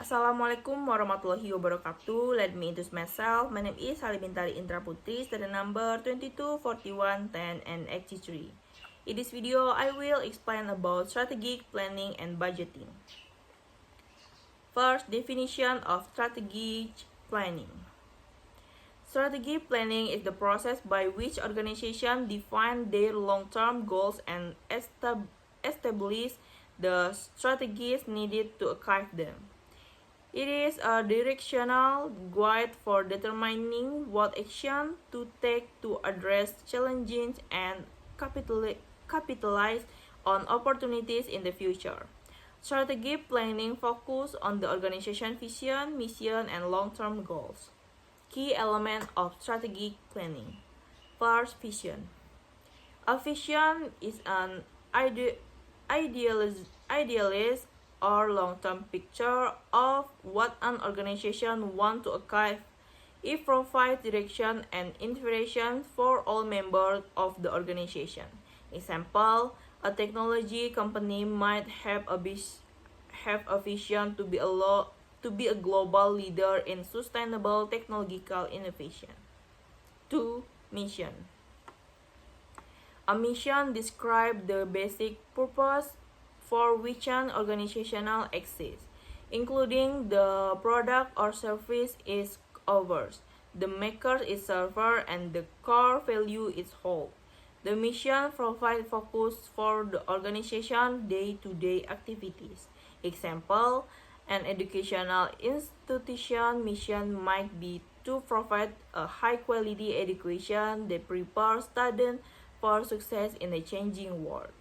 Assalamualaikum warahmatullahi wabarakatuh. Let me introduce myself. My name is Salya Bintari Indra Putri, student number 22, 41, 10, and 83. In this video, I will explain about strategic planning and budgeting. First, definition of strategic planning. Strategic planning is the process by which organizations define their long-term goals and establish the strategies needed to achieve them. It is a directional guide for determining what action to take to address challenges and capitalize on opportunities in the future. Strategic planning focuses on the organization vision, mission, and long-term goals. Key element of strategic planning. First, vision. A vision is an idealist or long-term picture of what an organization wants to achieve. It provides direction and inspiration for all members of the organization. Example, a technology company might have a vision to be a global leader in sustainable technological innovation. 2. Mission. A mission describes the basic purpose for which an organization exists, including the product or service it offers, the maker is server, and the core value is whole. The mission provides focus for the organization's day-to-day activities. Example, an educational institution mission might be to provide a high-quality education that prepares students for success in a changing world.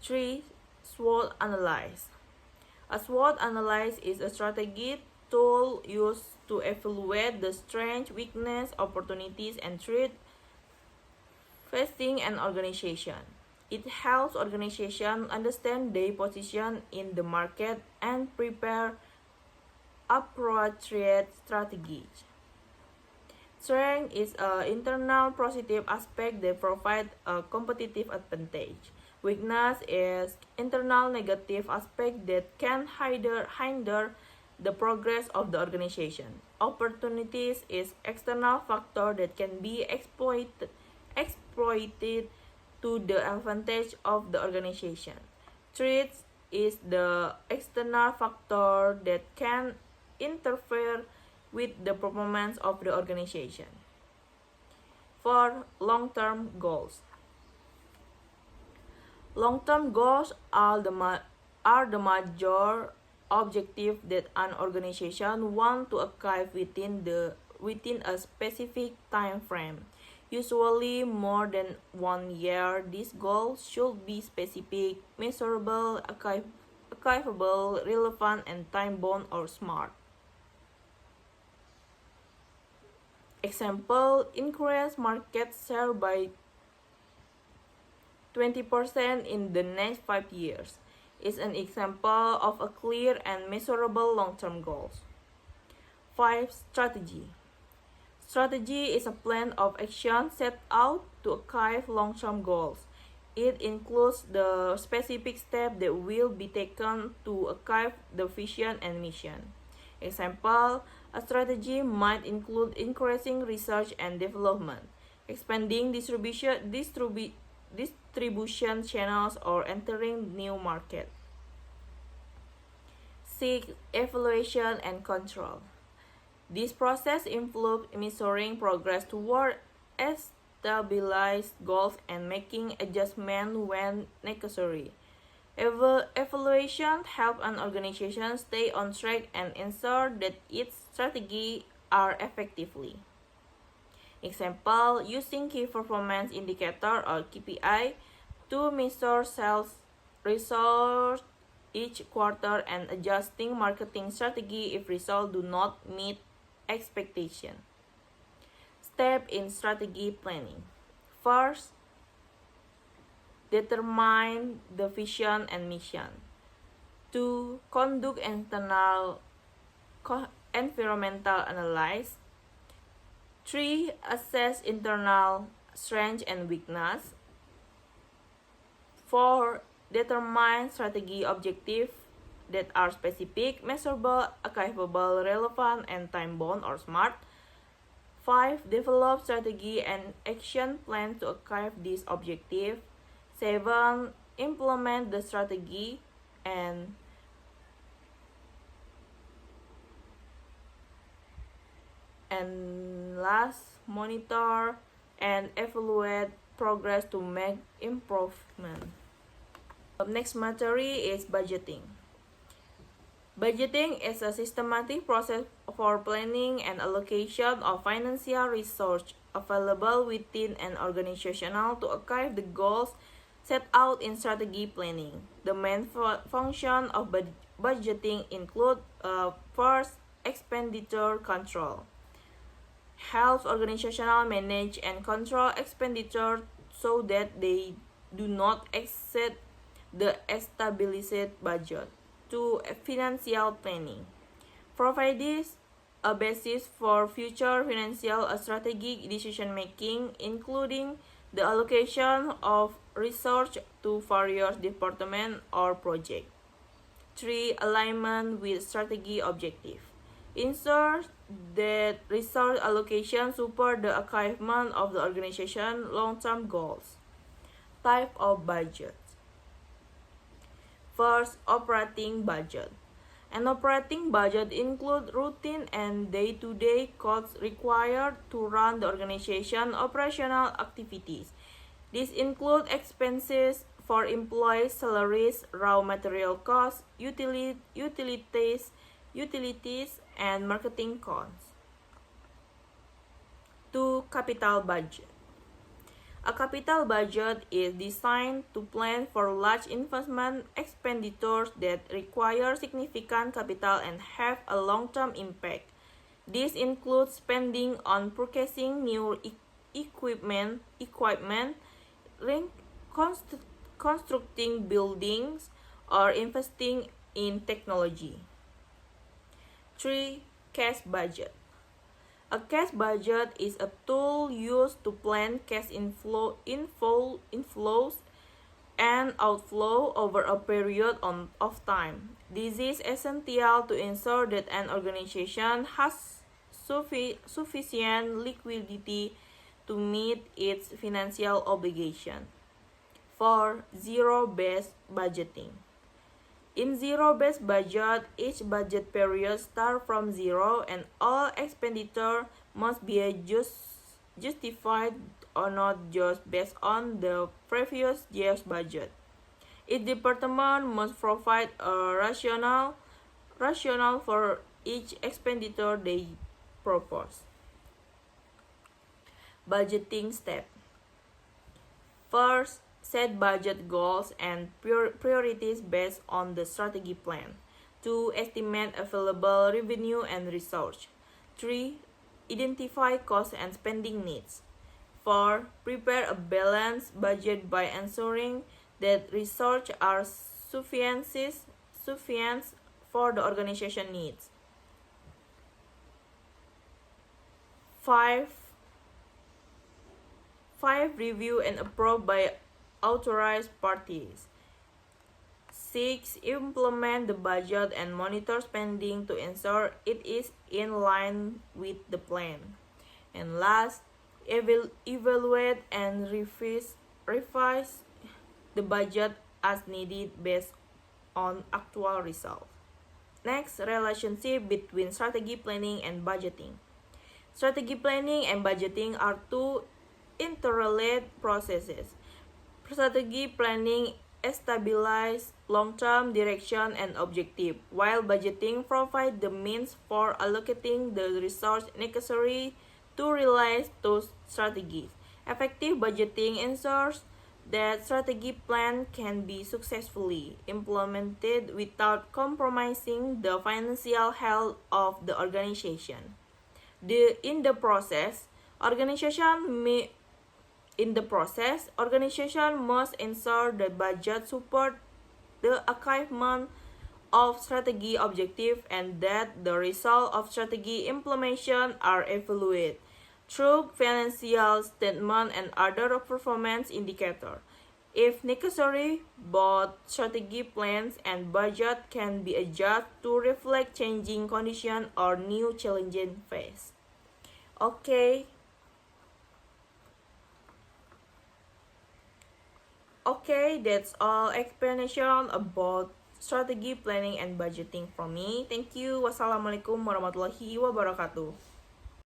3. SWOT analysis. A SWOT analysis is a strategic tool used to evaluate the strengths, weaknesses, opportunities, and threats facing an organization. It helps organizations understand their position in the market and prepare appropriate strategies. Strength is an internal positive aspect that provides a competitive advantage. Weakness is internal negative aspect that can hinder the progress of the organization. Opportunities is external factor that can be exploited to the advantage of the organization. Threats is the external factor that can interfere with the performance of the organization. 4. Long-term goals. Long-term goals are the major objective that an organization wants to achieve within a specific time frame, usually more than 1 year. These goals should be specific, measurable, achievable, relevant, and time-bound or SMART. Example, increase market share by 20% in the next 5 years is an example of a clear and measurable long-term goals. 5. Strategy. Strategy is a plan of action set out to achieve long-term goals. It includes the specific steps that will be taken to achieve the vision and mission. Example, a strategy might include increasing research and development, expanding distribution channels, or entering new market. 6. Evaluation and control. This process includes measuring progress toward established goals and making adjustments when necessary. Evaluation helps an organization stay on track and ensure that its strategies are effectively. Example, using key performance indicator or KPI to measure sales results each quarter and adjusting marketing strategy if results do not meet expectation. Step in strategy planning. First, determine the vision and mission. 2. Conduct environmental analysis. 3. Assess internal strength and weakness. 4. Determine strategy objective. that are specific, measurable, achievable, relevant, and time-bound or SMART. 5. Develop strategy and action plan to achieve this objective. 7. Implement the strategy and last, monitor and evaluate progress to make improvement. Next material is budgeting. Budgeting is a systematic process for planning and allocation of financial resources available within an organization to achieve the goals set out in strategy planning. The main function of budgeting include first, expenditure control. Helps organizations manage and control expenditure so that they do not exceed the established budget. 2. Financial planning. Provides a basis for future financial strategic decision making, including the allocation of resources to various departments or projects. 3. Alignment with strategy objective. Ensure that resource allocation support the achievement of the organization's long-term goals. Type of budget. First, operating budget. An operating budget includes routine and day-to-day costs required to run the organization's operational activities. These include expenses for employees' salaries, raw material costs, utilities, and marketing costs. 2. Capital budget. A capital budget is designed to plan for large investment expenditures that require significant capital and have a long-term impact. This includes spending on purchasing new equipment, constructing buildings, or investing in technology. 3. Cash budget. A cash budget is a tool used to plan cash inflows and outflow over a period of time. This is essential to ensure that an organization has sufficient liquidity to meet its financial obligation. 4. Zero-based budgeting. In zero-based budget, each budget period starts from zero and all expenditure must be justified or not just based on the previous year's budget. Each department must provide a rationale for each expenditure they propose. Budgeting step. First, set budget goals and priorities based on the strategy plan. 2. Estimate available revenue and resource. 3. Identify costs and spending needs. 4. Prepare a balanced budget by ensuring that resources are sufficient for the organization needs. 5. Review and approve by authorized parties. 6. Implement the budget and monitor spending to ensure it is in line with the plan. And last, evaluate and revise the budget as needed based on actual results. Next, relationship between strategy planning and budgeting. Strategy planning and budgeting are two interrelated processes. Strategy planning establishes long-term direction and objective, while budgeting provides the means for allocating the resources necessary to realize those strategies. Effective budgeting ensures that strategy plan can be successfully implemented without compromising the financial health of the organization. In the process, organization must ensure that budget support the achievement of strategy objective and that the results of strategy implementation are evaluated through financial statement and other performance indicators. If necessary, both strategy plans and budget can be adjusted to reflect changing conditions or new challenging phase. Okay. Okay, that's all explanation about strategy planning and budgeting from me. Thank you. Wassalamualaikum warahmatullahi wabarakatuh.